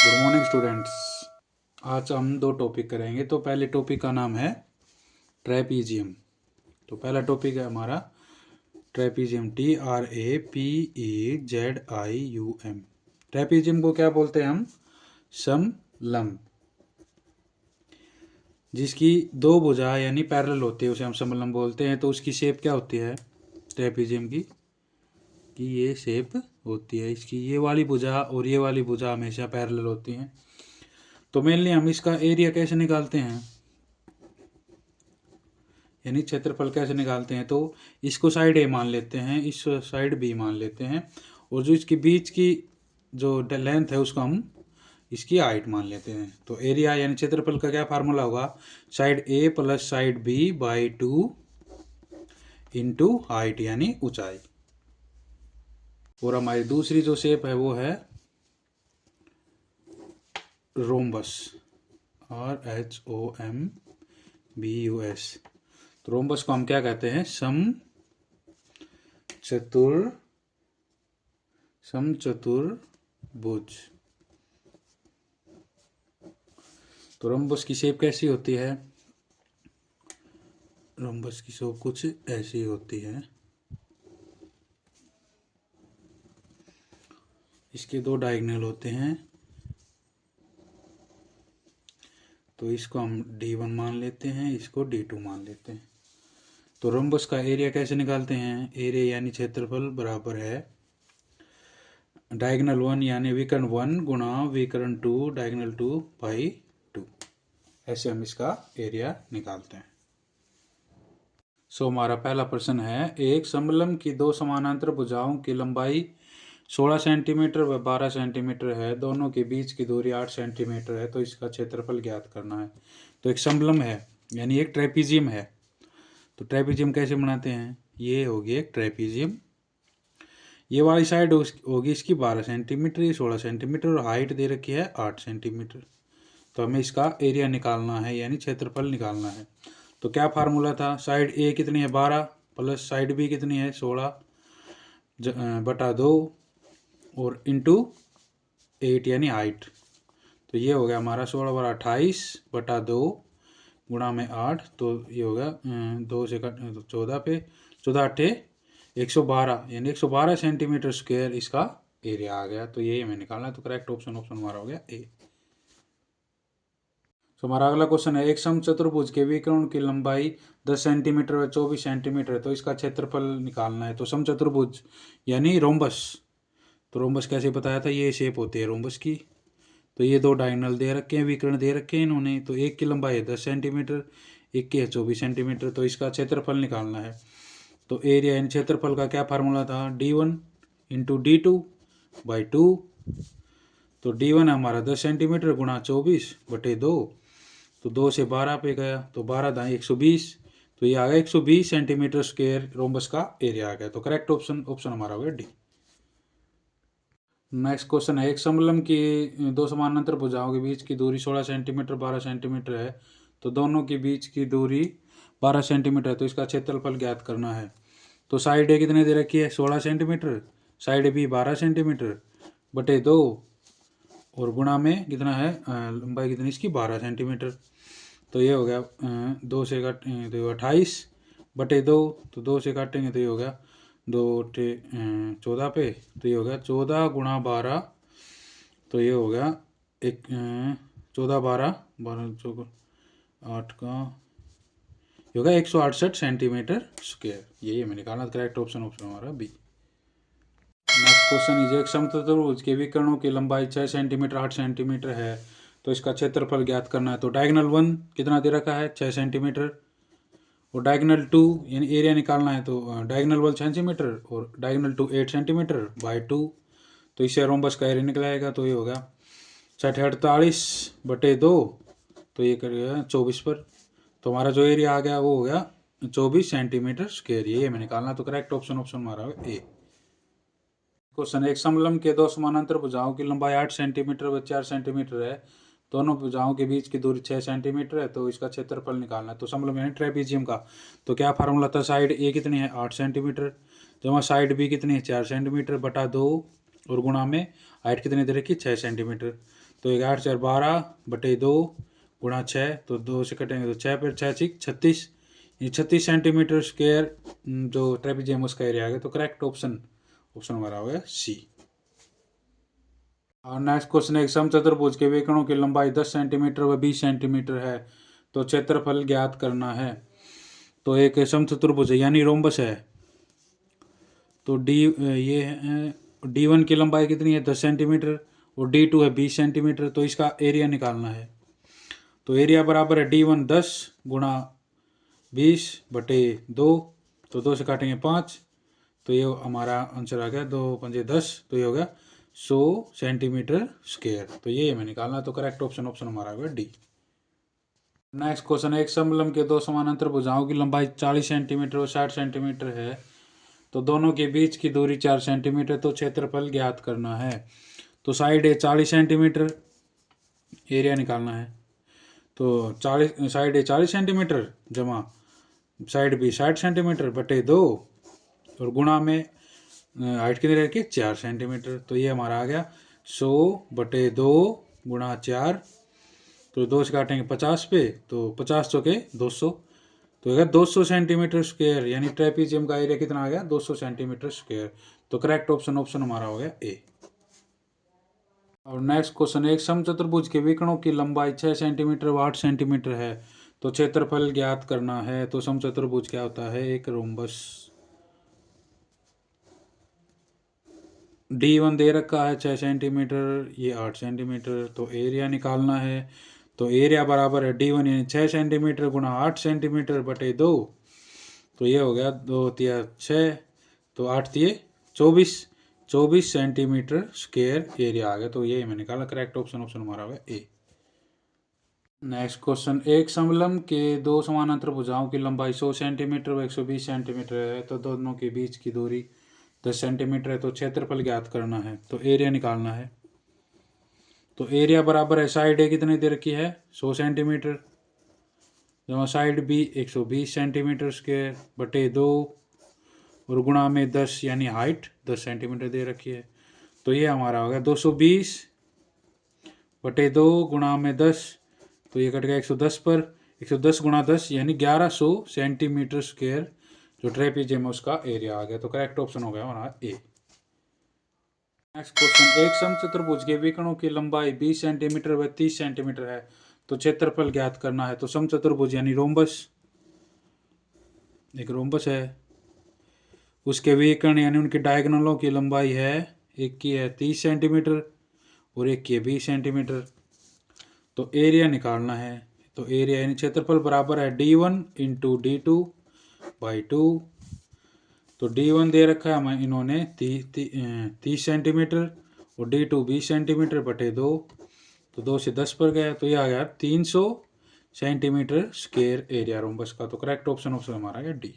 Good morning students. आज हम दो टॉपिक करेंगे। तो पहले टॉपिक का नाम है ट्रेपीजियम। तो पहला टॉपिक है हमारा ट्रेपीजियम, TRAPEZIUM। ट्रेपीजियम को क्या बोलते हैं हम? समलंब। जिसकी दो भुजा यानी पैरेलल होती है उसे हम समलंब बोलते हैं। तो उसकी शेप क्या होती है ट्रेपीजियम की? ये शेप होती है इसकी, ये वाली भुजा और ये वाली भुजा हमेशा पैरेलल होती हैं। तो मेनली हम इसका एरिया कैसे निकालते हैं, यानी क्षेत्रफल कैसे निकालते हैं? तो इसको साइड ए मान लेते हैं, इस साइड बी मान लेते हैं, और जो इसके बीच की जो लेंथ है उसको हम इसकी हाइट मान लेते हैं। तो एरिया यानी क्षेत्रफल का क्या फार्मूला होगा? Side A plus side B by 2 into height यानी ऊंचाई। और हमारी दूसरी जो शेप है वो है रोम्बस, RHOMBUS। तो रोम्बस को हम क्या कहते हैं? समचतुर्भुज। तो रोम्बस की शेप कैसी होती है? रोम्बस की शेप कुछ ऐसी होती है। इसके दो डायगोनल होते हैं, तो इसको हम D1 मान लेते हैं, इसको D2 मान लेते हैं। तो रोम्बस का एरिया कैसे निकालते हैं? एरिया यानी क्षेत्रफल बराबर है डायगोनल 1 यानी विकर्ण 1 गुणा विकर्ण 2 डायगोनल 2 बाई 2। ऐसे हम इसका एरिया निकालते हैं। सो हमारा पहला प्रश्न है, एक समलंब की दो समानांतर भुजाओं की लंबाई 16 सेंटीमीटर व 12 सेंटीमीटर है, दोनों के बीच की दूरी 8 सेंटीमीटर है, तो इसका क्षेत्रफल ज्ञात करना है। तो एक समलंब है यानी एक ट्रेपीजियम है। तो ट्रेपीजियम कैसे बनाते हैं? ये होगी एक ट्रेपीजियम, ये वाली साइड होगी इसकी 12 सेंटीमीटर, ये 16 सेंटीमीटर, और हाइट दे रखी है 8 सेंटीमीटर। तो हमें इसका एरिया निकालना है यानी क्षेत्रफल निकालना है। तो क्या फार्मूला था? साइड ए कितनी है 12 प्लस साइड बी कितनी है 16 बटा 2 और इंटू 8 यानी हाइट। तो ये हो गया हमारा 16 बटा 28 बटा 2 गुणा में 8। तो ये होगा 2 से 14 पे 14 8 112 यानी 112 सेंटीमीटर स्क्वायर इसका एरिया आ गया। तो यही हमें निकालना है। तो करेक्ट ऑप्शन हमारा हो गया ए। तो हमारा अगला क्वेश्चन है, एक समचतुर्भुज के विकर्ण की लंबाई 10 सेंटीमीटर व 24 सेंटीमीटर है, तो इसका क्षेत्रफल निकालना है। तो समचतुर्भुज यानी रोम्बस। तो रोम्बस कैसे बताया था? ये शेप होती है रोम्बस की। तो ये दो डायगोनल दे रखे हैं, विकर्ण दे रखे हैं इन्होंने। तो एक की लंबाई है 10 सेंटीमीटर, एक की है 24 सेंटीमीटर। तो इसका क्षेत्रफल निकालना है। तो एरिया यानी क्षेत्रफल का क्या फार्मूला था? D1 into D2 by 2। तो D1 है हमारा 10 सेंटीमीटर गुणा 24 बटे 2। तो 2 से 12 पे गया, तो 12 दाएँ 120। तो ये आ गया 120 सेंटीमीटर स्क्वायर रोम्बस का एरिया आ गया। तो करेक्ट ऑप्शन हमारा हो गया डी। नेक्स्ट क्वेश्चन है, एक समलंब की दो समानांतर भुजाओं के बीच की दूरी 16 सेंटीमीटर 12 सेंटीमीटर है, तो दोनों के बीच की दूरी 12 सेंटीमीटर है, तो इसका क्षेत्रफल ज्ञात करना है। तो साइड ए कितने दे रखी है 16 सेंटीमीटर, साइड बी 12 सेंटीमीटर बटे 2 और गुणा में कितना है लंबाई कितनी इसकी 12 सेंटीमीटर। तो ये हो गया 2 से काट तो 28 बटे 2। तो 2 से काटेंगे तो ये हो गया 2 14 पे। तो ये हो गया 14 गुणा 12। तो ये हो गया 14 12 12 8 का ये होगा 168 सेंटीमीटर स्क्वायर। यही हमें निकालना। करेक्ट ऑप्शन हमारा बी। नेक्स्ट क्वेश्चन इज, एक समचतुर्भुज के विकर्णों की लंबाई 6 सेंटीमीटर 8 सेंटीमीटर है, तो इसका क्षेत्रफल ज्ञात करना है। तो डायगोनल 1 कितना दे रखा है 6 सेंटीमीटर, और डायगोनल 2 यानी एरिया निकालना है। तो डायगोनल 1 सेंटीमीटर और डायगोनल 2 8 सेंटीमीटर बाई 2। तो इससे रोम्बस का एरिया निकलाएगा। तो ये होगा 48 बटे 2। तो ये करेगा 24 पर। तो हमारा जो एरिया आ गया वो हो गया 24 सेंटीमीटर स्क्वायर। ये हमें निकालना। तो करेक्ट ऑप्शन हमारा ए। क्वेश्चन, एक समलंब के दो समानांतर भुजाओं की लंबाई 8 सेंटीमीटर व 4 सेंटीमीटर है, दोनों भुजाओं के बीच की दूरी 6 सेंटीमीटर है, तो इसका क्षेत्रफल निकालना है। तो समलंब यानी ट्रेपीजियम का तो क्या फार्मूला था? साइड ए कितनी है 8 सेंटीमीटर, जमा साइड बी कितनी है 4 सेंटीमीटर बटा 2 और गुणा में हाइट कितनी दे रखी 6 सेंटीमीटर। तो 8 4 12 बटे 2 गुणा 6, तो 2 से कटेंगे तो 6 पर 6 6 36, ये 36 सेंटीमीटर स्क्वायर जो ट्रेपेजियम उसका एरिया आ गया। तो करेक्ट ऑप्शन हमारा हो गया सी। और नेक्स्ट क्वेश्चन है, समचतुर्भुज के विकर्णों की लंबाई 10 सेंटीमीटर व 20 सेंटीमीटर है, तो क्षेत्रफल ज्ञात करना है। तो एक समचतुर्भुज है यानी रोम्बस है, तो D1 की लंबाई कितनी है 10 सेंटीमीटर और D2 है 20 सेंटीमीटर, तो इसका एरिया निकालना है। तो एरिया बराबर है D1 10 गुणा 20 बटे 2, तो 2 से काटेंगे 5, तो ये हमारा आंसर आ गया 2 5 10, तो ये हो गया 100 सेंटीमीटर स्क्वायर। तो ये हमें निकालना है। तो करेक्ट ऑप्शन हमारा होगा डी। नेक्स्ट क्वेश्चन है, एक समलंब के दो समानांतर भुजाओं की लंबाई 40 सेंटीमीटर और 60 सेंटीमीटर है, तो दोनों के बीच की दूरी 4 सेंटीमीटर, तो क्षेत्रफल ज्ञात करना है। तो साइड है 40 सेंटीमीटर, एरिया निकालना है। तो 40 साइड है 40 सेंटीमीटर जमा साइड भी 60 सेंटीमीटर बटे 2 और गुणा में हाइट कितनी रखी 4 सेंटीमीटर, तो ये हमारा आ गया 100 बटे 2 गुणा 4, तो 2 से काटेंगे 50 पे, तो 50 चौके 200, तो अगर 200 सेंटीमीटर स्क्वायर, यानी ट्रेपेजियम का एरिया कितना आ गया 200 सेंटीमीटर स्क्वायर। तो करेक्ट ऑप्शन हमारा हो गया ए। और नेक्स्ट क्वेश्चन, एक समचतुर्भुज के विकर्णों की लंबाई 6 सेंटीमीटर व 8 सेंटीमीटर है, तो क्षेत्रफल ज्ञात करना है। तो समचतुर्भुज क्या होता है, एक रोम्बस। D1 दे रखा है 6 सेंटीमीटर, ये 8 सेंटीमीटर, तो एरिया निकालना है। तो एरिया बराबर है D1 यानी 6 सेंटीमीटर गुणा 8 सेंटीमीटर बटे 2, तो ये हो गया 2 तिया 6, तो 8 तिये 24 सेंटीमीटर स्क्वायर एरिया आ गया। तो ये हमें निकाला, करेक्ट ऑप्शन हमारा होगा ए। नेक्स्ट क्वेश्चन, एक समलंब के दो समानांतर भुजाओं की लंबाई 100 सेंटीमीटर व 120 सेंटीमीटर है, तो दोनों के बीच की दूरी 10 सेंटीमीटर है, तो क्षेत्रफल ज्ञात करना है। तो एरिया निकालना है। तो एरिया बराबर है साइड ए कितनी दे रखी है 100 सेंटीमीटर जमा साइड बी 120 सेंटीमीटर स्क्वायर बटे 2 और गुणा में 10 यानी हाइट 10 सेंटीमीटर दे रखी है। तो ये हमारा हो गया 220 बटे 2 गुणा में 10, तो ये कट गया 110 पर, 110 गुणा 10 यानी 1100 सेंटीमीटर स्क्वायर जो ट्रेपेजियम है उसका एरिया आ गया। तो करेक्ट ऑप्शन हो गया हमारा ए। नेक्स्ट क्वेश्चन, एक समचतुर्भुज के विकर्णों की लंबाई 20 सेंटीमीटर व 30 सेंटीमीटर है, तो क्षेत्रफल ज्ञात करना है। तो समचतुर्भुज यानी रोम्बस, एक रोम्बस है, उसके विकर्ण यानी उनके डायगोनलों की लंबाई है, एक की है 30 सेंटीमीटर और एक की है 20 सेंटीमीटर। तो एरिया निकालना है। तो एरिया यानी क्षेत्रफल बराबर है D1 इंटू D2 बाई 2। तो D1 दे रखा है हमें इन्होंने 30 सेंटीमीटर और D2 20 सेंटीमीटर बटे 2, तो 2 से 10 पर गया, तो ये आ गया 300 सेंटीमीटर स्क्वायर एरिया रोम्बस का। तो करेक्ट ऑप्शन हमारा है डी।